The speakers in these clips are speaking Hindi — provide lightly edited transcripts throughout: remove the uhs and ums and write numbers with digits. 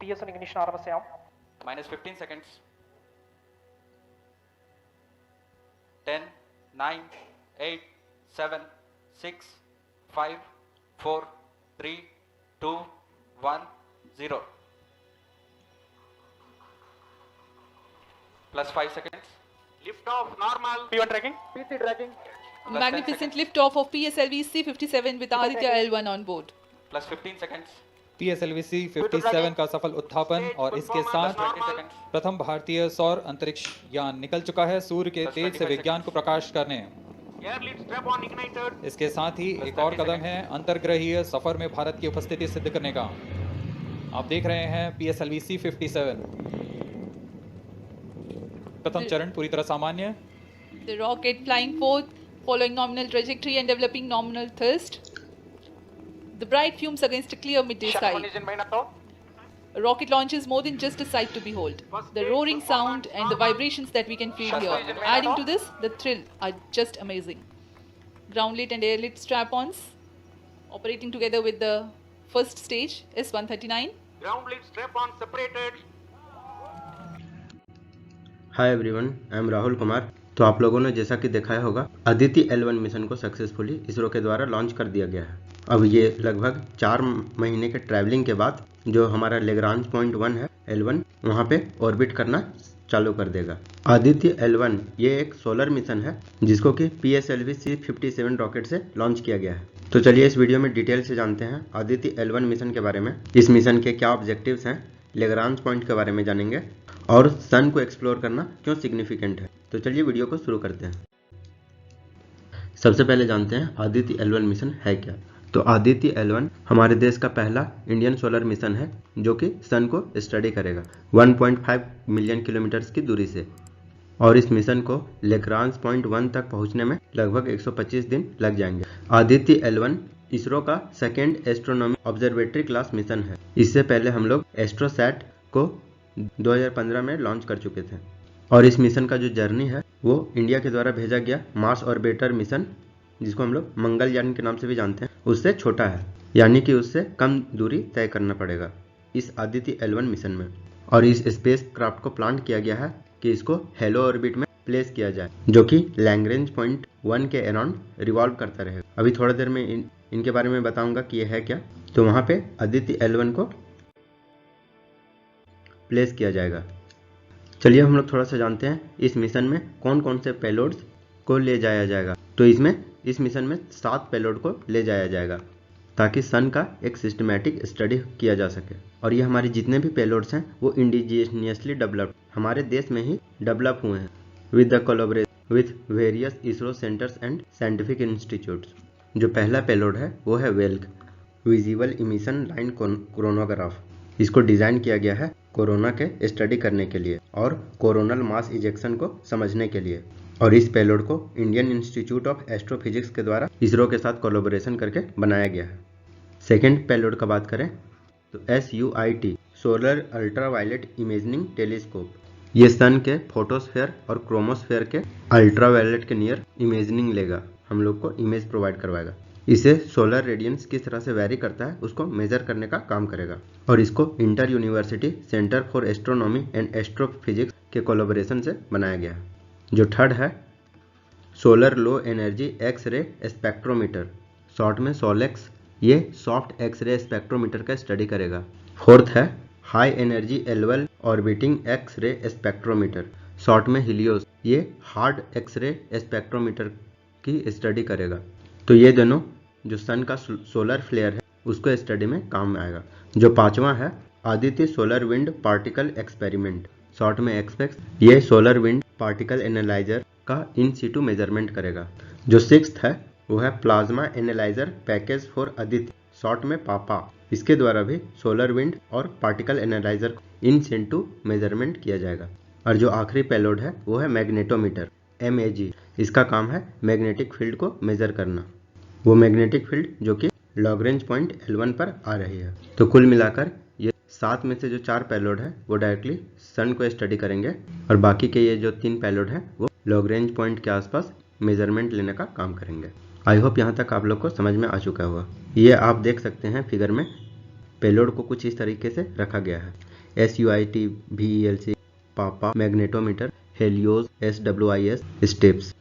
TSN ignition ആരംഭിക്കാം. Minus 15 seconds. 10, 9, 8, 7, 6, 5, 4, 3, 2, 1, 0. Plus 5 seconds. Lift off normal. P1 tracking. PC tracking. Magnificent lift-off of PSLV C-57 with Aditya L1 on board. Plus 15 seconds. PSLV C-57 का सफल उत्थापन और इसके साथ 20 seconds. प्रथम भारतीय सौर अंतरिक्ष यान निकल चुका है सूर्य के तेज से विज्ञान को प्रकाश करने। Air lead strap on ignited. इसके साथ ही एक और कदम है अंतर्ग्रहीय सफर में भारत की उपस्थिति सिद्ध करने का। आप देख रहे हैं PSLV C-57 प्रथम चरण पूरी तरह सामान्य। The rocket flying forth, following nominal trajectory and developing nominal thrust. The bright fumes against a clear midday sky. A rocket launch is more than just a sight to behold. The roaring sound and the vibrations that we can feel here. Adding to this, the thrill are just amazing. Ground-lit and air-lit strap-ons operating together with the first stage S-139. Ground lead strap on separated. Hi everyone, I am Rahul Kumar. तो आप लोगों ने जैसा कि देखा होगा, अदिति L1 मिशन को सक्सेसफुली इसरो के द्वारा लॉन्च कर दिया गया है। अब ये लगभग 4 महीने के ट्रैवलिंग के बाद जो हमारा लेग्रांज पॉइंट 1 है L1 वहाँ पे ऑर्बिट करना चालू कर देगा। आदित्य L1 ये एक सोलर मिशन है जिसको कि PSLV C-57 रॉकेट से लॉन्च किया गया है। तो चलिए इस वीडियो में डिटेल से जानते हैं आदित्य L1 मिशन के बारे में। इस मिशन के क्या ऑब्जेक्टिव्स हैं, लेग्रांज पॉइंट के बारे में जानेंगे और सन को एक्सप्लोर करना क्यों सिग्निफिकेंट है। तो चलिए वीडियो को शुरू करते हैं। सबसे पहले जानते हैं आदित्य L1 मिशन है क्या। तो आदित्य L1 हमारे देश का पहला इंडियन सोलर मिशन है जो कि सन को स्टडी करेगा 1.5 मिलियन किलोमीटर की दूरी से, और इस मिशन को लेग्रांज पॉइंट 1 तक पहुंचने में लगभग 125 दिन लग जाएंगे। आदित्य L1 इसरो का second astronomy observatory class mission है। इससे पहले हम लोग एस्ट्रोसैट को 2015 में लॉन्च कर चुके थे, और इस मिशन का जो जर्नी है वो इंडिया के द्वारा भेजा गया मार्स ऑर्बिटर मिशन, जिसको हम लोग मंगलयान के नाम से भी जानते हैं, उससे छोटा है, यानी कि उससे कम दूरी तय करना पड़ेगा इस आदित्य L1 मिशन में। और इस स्पेस क्राफ्ट को प्लान किया गया है कि इसको हेलो ऑर्बिट में प्लेस किया जाए, जो कि लैग्रेंज पॉइंट 1 के अराउंड रिवॉल्व करता रहेगा। अभी थोड़ी देर में इनके बारे में बताऊंगा कि ये है क्या। तो वहाँ पे आदित्य L1 को प्लेस किया जाएगा। चलिए हम लोग थोड़ा सा जानते हैं इस मिशन में कौन कौन से पेलोड्स को ले जाया जाएगा। तो इस मिशन में 7 पेलोड को ले जाया जाएगा ताकि सन का एक सिस्टमैटिक स्टडी किया जा सके। और ये हमारे जितने भी पेलोड्स हैं वो इंडिजिनियसली डेवलप्ड, हमारे देश में ही डेवलप हुए हैं with the collaboration with various ISRO centres and scientific institutes. जो पहला पेलोड है वो है वेल्क, विजिबल इमिशन लाइन क्रोनोग्राफ। इसको डिज़ाइन किया गया है कोरोना के स्टडी करने के लिए और कोरोनल मास इजेक्शन को समझने के लिए, और इस पेलोड को इंडियन इंस्टीट्यूट ऑफ एस्ट्रोफिजिक्स के द्वारा इसरो के साथ कोलैबोरेशन करके बनाया गया है। सेकेंड पेलोड का बात करें तो SUIT solar ultraviolet imaging telescope. ये सन के फोटोस्फेयर और क्रोमोस्फेयर के अल्ट्रावायलेट के नियर इमेजिंग लेगा, हम लोग को इमेज प्रोवाइड करवाएगा। इसे सोलर रेडियंस किस तरह से वेरी करता है उसको मेजर करने का काम करेगा, और इसको inter university centre for astronomy and astrophysics के कोलैबोरेशन से बनाया गया है। जो थर्ड है solar low energy X ray spectrometer, short में सोलेक्स, ये सॉफ्ट एक्स रे स्पेक्ट्रोमीटर का स्टडी करेगा। फोर्थ है high energy L1 orbiting X ray spectrometer, short में हिलियोस, ये हार्ड एक्स रे स्पेक्ट्रोमीटर की स्टडी करेगा। तो ये दोनों जो सन का सोलर फ्लेयर है उसको स्टडी में काम में आएगा। जो पांचवा है Aditya solar wind particle experiment, short में एक्सपेक्स, ये सोलर विंड पार्टिकल एनालाइजर का इन सीटू मेजरमेंट करेगा। जो सिक्स्थ है वो है plasma analyser package for Aditya, short में पापा। इसके द्वारा भी सोलर विंड और particle analyser in situ measurement किया जाएगा। और जो आखिरी पेलोड है वो है मैग्नेटोमीटर MAG। इसका काम है मैग्नेटिक फील्ड को मेजर करना, वो मैग्नेटिक फील्ड जो कि लैग्रेंज पॉइंट L1 पर आ रही है। तो कुल मिलाकर ये 7 में से जो 4 पेलोड है वो डायरेक्टली सन को स्टडी करेंगे, और बाकी के ये जो 3 पेलोड है वो लैग्रेंज पॉइंट के आसपास मेजरमेंट लेने का काम करेंगे। आई होप यहाँ तक आप लोग को समझ में आ चुका होगा। ये आप देख सकते हैं फिगर में पेलोड को कुछ इस तरीके से रखा गया है। SUIT VELC, पापा मैग्नेटोमीटर, हेलियोस SWIS, स्टेप्स।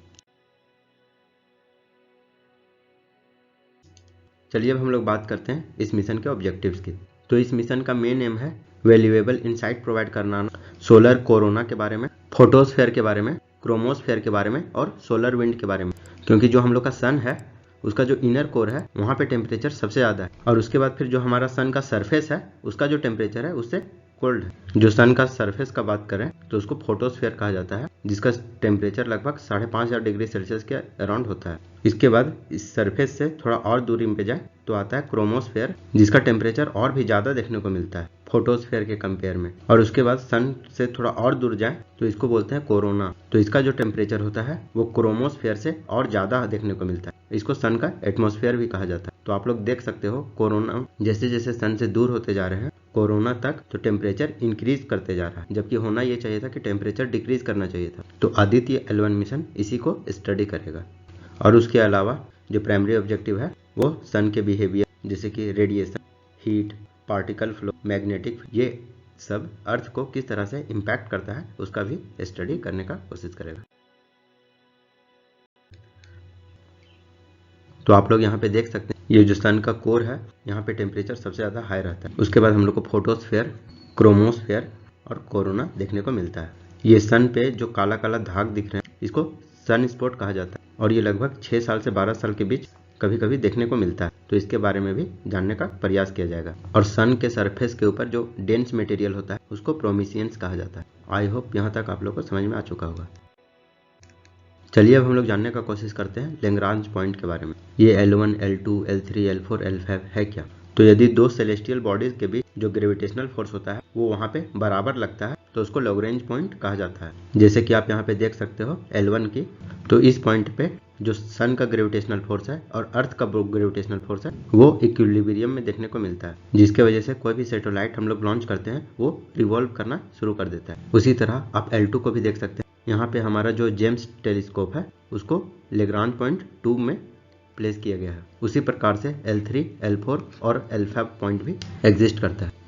चलिए अब हम लोग बात करते हैं इस मिशन के ऑब्जेक्टिव्स की। तो इस मिशन का मेन एम है वैल्यूएबल इंसाइट प्रोवाइड करना सोलर कोरोना के बारे में, फोटोस्फेयर के बारे में, क्रोमोस्फेयर के बारे में और सोलर विंड के बारे में। क्योंकि जो हम लोग का सन है उसका जो इनर कोर है वहाँ पे टेम्परेचर सबसे ज़्यादा है, और उसके बाद फिर जो हमारा सन का सरफेस है उसका जो टेम्परेचर है उससे कोल्ड है। जो सन का सरफेस का बात करें तो उसको फोटोस्फेयर कहा जाता है, जिसका टेम्परेचर लगभग 5,500 डिग्री सेल्सियस के अराउंड होता है। इसके बाद इस सरफेस से थोड़ा और दूरी पे जाए तो आता है क्रोमोस्फेयर, जिसका टेम्परेचर और भी ज़्यादा देखने को मिलता है फोटोस्फेयर के कंपेयर में। और उसके बाद सन से थोड़ा और दूर जाए तो इसको बोलते हैं कोरोना। तो इसका जो टेम्परेचर होता है वो क्रोमोस्फेयर से और ज़्यादा देखने को मिलता है। इसको सन का एटमॉस्फेयर भी कहा जाता है। तो आप लोग देख सकते हो कोरोना जैसे जैसे सन से दूर होते जा रहे हैं कोरोना तक, तो टेम्परेचर इंक्रीज करते जा रहा है, जबकि होना ये चाहिए था कि टेम्परेचर डिक्रीज करना चाहिए था। तो आदित्य L1 मिशन इसी को स्टडी करेगा। और उसके अलावा जो प्राइमरी ऑब्जेक्टिव है वो सन के बिहेवियर जैसे कि radiation, heat, particle flow, magnetic, ये सब अर्थ को किस तरह से इम्पैक्ट करता है उसका भी स्टडी करने का कोशिश करेगा। तो आप लोग यहाँ पे देख सकते हैं ये जो सन का कोर है यहाँ पे टेम्परेचर सबसे ज़्यादा हाई रहता है। उसके बाद हम लोग को फोटोस्फेयर, क्रोमोस्फेयर और कोरोना देखने को मिलता है। ये सन पे जो काला काला दाग दिख रहे हैं इसको सन स्पॉट कहा जाता है, और ये लगभग 6 साल से 12 साल के बीच कभी कभी देखने को मिलता है। तो इसके बारे में भी जानने का प्रयास किया जाएगा। और सन के सरफेस के ऊपर जो डेंस मटेरियल होता है उसको प्रोमिसियंस कहा जाता है। आई होप यहाँ तक आप लोग को समझ में आ चुका होगा। चलिए अब हम लोग जानने का कोशिश करते हैं लैग्रांज पॉइंट के बारे में। ये L1, L2, L3, L4, L5 है क्या? तो यदि दो सेलेस्टियल बॉडीज के बीच जो ग्रेविटेशनल फोर्स होता है वो वहाँ पे बराबर लगता है तो उसको लैग्रांज पॉइंट कहा जाता है। जैसे कि आप यहाँ पे देख सकते हो L1 की, तो इस पॉइंट पे जो सन का ग्रेविटेशनल फोर्स है और अर्थ का ग्रेविटेशनल फोर्स है वो इक्विलिब्रियम में देखने को मिलता है, जिसके वजह से कोई भी सैटेलाइट हम लोग लॉन्च करते हैं वो रिवॉल्व करना शुरू कर देता है। उसी तरह आप L2 को भी देख सकते हैं। यहाँ पे हमारा जो जेम्स टेलीस्कोप है उसको लैग्रांज पॉइंट 2 में प्लेस किया गया है। उसी प्रकार से L3, L4 और L5 पॉइंट भी एग्जिस्ट करता है।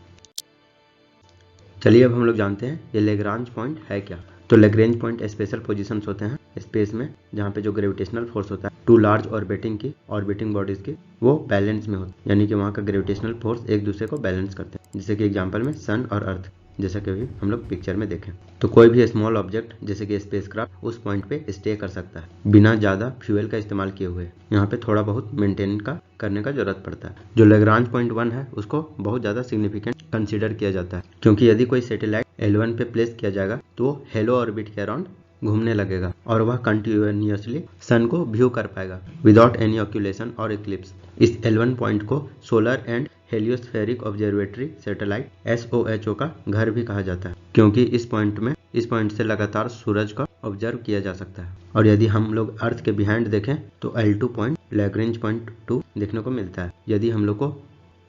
चलिए अब हम लोग जानते हैं ये लैग्रांज पॉइंट है क्या। तो लैग्रांज पॉइंट स्पेशल पोजीशंस होते हैं स्पेस में जहाँ पे जो ग्रेविटेशनल फोर्स होता है टू लार्ज ऑर्बिटिंग बॉडीज की वो बैलेंस में होती है, यानी कि वहाँ का ग्रेविटेशनल फोर्स एक दूसरे को बैलेंस करते हैं। जैसे कि एग्जांपल में सन और अर्थ, जैसा कि अभी हम लोग पिक्चर में देखें। तो कोई भी स्मॉल ऑब्जेक्ट जैसे कि स्पेसक्राफ्ट उस पॉइंट पे स्टे कर सकता है बिना ज़्यादा फ्यूल का इस्तेमाल किए हुए। यहाँ पे थोड़ा बहुत मेंटेन करने का जरूरत पड़ता है। जो लैग्रांज पॉइंट 1 है उसको बहुत ज़्यादा सिग्निफिकेंट कंसीडर किया जाता है, क्योंकि यदि कोई सैटेलाइट L1 पे प्लेस किया जाएगा तो वो हेलो ऑर्बिट के अराउंड घूमने लगेगा और वह कंटिन्यूअसली सन को व्यू कर पाएगा विदाउट एनी ऑक्यूलेशन और इक्लिप्स। इस L1 पॉइंट को solar and heliospheric observatory satellite SOHO का घर भी कहा जाता है, क्योंकि इस पॉइंट से लगातार सूरज का ऑब्जर्व किया जा सकता है। और यदि हम लोग अर्थ के बिहाइंड देखें तो L2 पॉइंट लैग्रेंज पॉइंट 2 देखने को मिलता है। यदि हम लोग को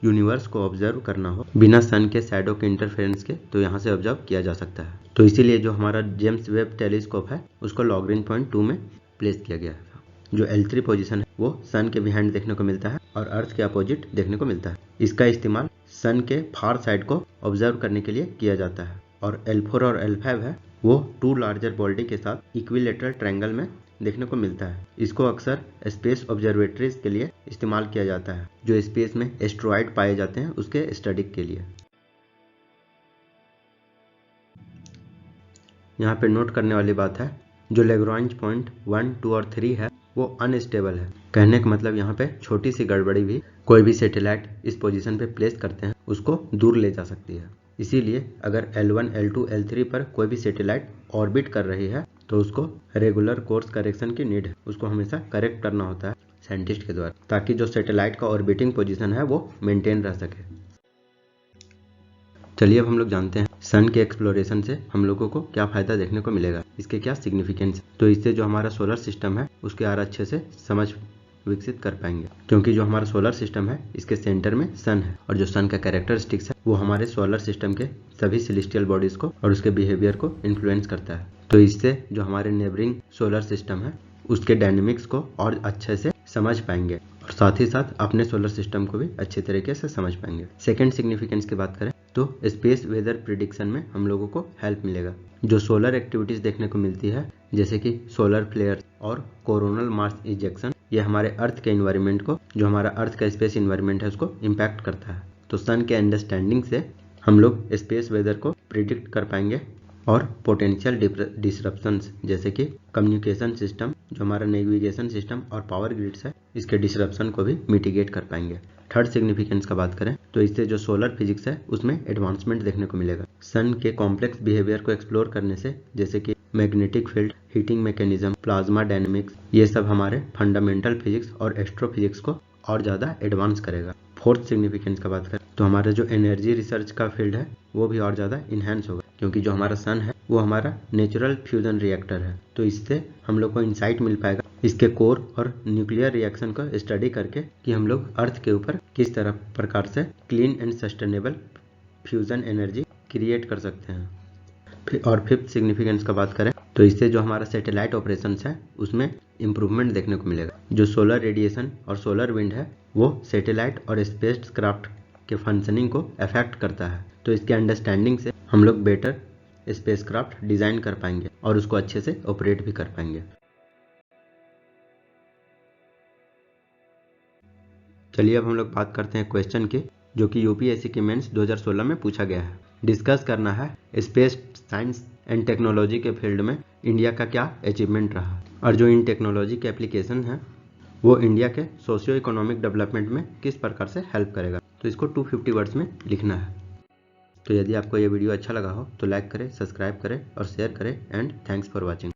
यूनिवर्स को ऑब्जर्व करना हो बिना सन के शैडो के इंटरफेरेंस के तो यहाँ से ऑब्जर्व किया जा सकता है। तो इसीलिए जो हमारा जेम्स वेब टेलीस्कोप है उसको लैग्रेंज पॉइंट 2 में प्लेस किया गया है। जो L3 पोजीशन है वो सन के बिहाइंड देखने को मिलता है और अर्थ के अपोजिट देखने को मिलता है। इसका इस्तेमाल सन के फार साइड को ऑब्जर्व करने के लिए किया जाता है। और L4 और L5 है वो टू लार्जर बॉडी के साथ इक्विलेटरल ट्रायंगल में देखने को मिलता है। इसको अक्सर स्पेस ऑब्जर्वेटरीज के लिए इस्तेमाल किया जाता है जो स्पेस में एस्ट्रॉयड पाए जाते हैं उसके स्टडी के लिए। यहाँ पे नोट करने वाली बात है जो लैग्रांज पॉइंट 1, 2 और 3 है वो अनस्टेबल है। कहने का मतलब यहाँ पे छोटी सी गड़बड़ी भी कोई भी सैटेलाइट इस पोजीशन पे प्लेस करते हैं उसको दूर ले जा सकती है। इसीलिए अगर L1, L2, L3 पर कोई भी सैटेलाइट ऑर्बिट कर रही है तो उसको रेगुलर कोर्स करेक्शन की नीड है। उसको हमेशा करेक्ट करना होता है साइंटिस्ट के द्वारा, ताकि जो सैटेलाइट का ऑर्बिटिंग पोजीशन है वो मेंटेन रह सके। चलिए अब हम लोग जानते हैं सन के एक्सप्लोरेशन से हम लोगों को क्या फायदा देखने को मिलेगा, इसके क्या सिग्निफिकेंस। तो इससे जो हमारा सोलर सिस्टम है उसके और अच्छे से समझ विकसित कर पाएंगे, क्योंकि जो हमारा सोलर सिस्टम है इसके सेंटर में सन है और जो सन का कैरेक्टरिस्टिक्स है वो हमारे सोलर सिस्टम के सभी सेलेस्टियल बॉडीज को और उसके बिहेवियर को इन्फ्लुएंस करता है। तो इससे जो हमारे नेबरिंग सोलर सिस्टम है उसके डायनेमिक्स को और अच्छे से समझ पाएंगे और साथ ही साथ अपने सोलर सिस्टम को भी अच्छे तरीके से समझ पाएंगे। सेकेंड सिग्निफिकेंस की बात करें तो स्पेस वेदर प्रिडिक्शन में हम लोगों को हेल्प मिलेगा। जो सोलर एक्टिविटीज़ देखने को मिलती है जैसे कि सोलर फ्लेयर और कोरोनल मास इजेक्शन, ये हमारे अर्थ के इन्वायरमेंट को, जो हमारा अर्थ का स्पेस इन्वायरमेंट है, उसको इम्पैक्ट करता है। तो सन के अंडरस्टैंडिंग से हम लोग स्पेस वेदर को प्रिडिक्ट कर पाएंगे और पोटेंशियल डिसरप्शंस जैसे कि कम्युनिकेशन सिस्टम, जो हमारा नेविगेशन सिस्टम और पावर ग्रिड्स है, इसके डिसरप्शन को भी मिटिगेट कर पाएंगे। थर्ड सिग्निफिकेंस का बात करें तो इससे जो सोलर फिजिक्स है उसमें एडवांसमेंट देखने को मिलेगा। सन के कॉम्प्लेक्स बिहेवियर को एक्सप्लोर करने से जैसे कि magnetic field, heating mechanism, plasma dynamics, ये सब हमारे फंडामेंटल फिजिक्स और एस्ट्रोफिजिक्स को और ज़्यादा एडवांस करेगा। फोर्थ सिग्निफिकेंस का बात करें तो हमारा जो एनर्जी रिसर्च का फील्ड है वो भी और ज़्यादा इन्हेंस होगा, क्योंकि जो हमारा सन है वो हमारा नेचुरल फ्यूजन रिएक्टर है। तो इससे हम लोग को इंसाइट मिल पाएगा इसके कोर और न्यूक्लियर रिएक्शन को स्टडी करके कि हम लोग अर्थ के ऊपर किस तरह प्रकार से clean and sustainable fusion energy create कर सकते हैं। और फिफ्थ सिग्निफिकेंस का बात करें तो इससे जो हमारा सैटेलाइट ऑपरेशंस है उसमें इम्प्रूवमेंट देखने को मिलेगा। जो सोलर रेडिएशन और सोलर विंड है वो सैटेलाइट और स्पेस क्राफ्ट के फंक्शनिंग को अफेक्ट करता है। तो इसके अंडरस्टैंडिंग से हम लोग बेटर स्पेसक्राफ्ट डिजाइन कर पाएंगे और उसको अच्छे से ऑपरेट भी कर पाएंगे। चलिए अब हम लोग बात करते हैं क्वेश्चन की, जो कि यूपीएससी के मेंस 2016 में पूछा गया है। डिस्कस करना है स्पेस साइंस एंड टेक्नोलॉजी के फील्ड में इंडिया का क्या अचीवमेंट रहा और जो इन टेक्नोलॉजी के एप्लीकेशन है वो इंडिया के सोशियो इकोनॉमिक डेवलपमेंट में किस प्रकार से हेल्प करेगा। तो इसको 250 वर्ड्स में लिखना है। तो यदि आपको ये वीडियो अच्छा लगा हो तो लाइक करें, सब्सक्राइब करें और शेयर करें। And thanks for watching.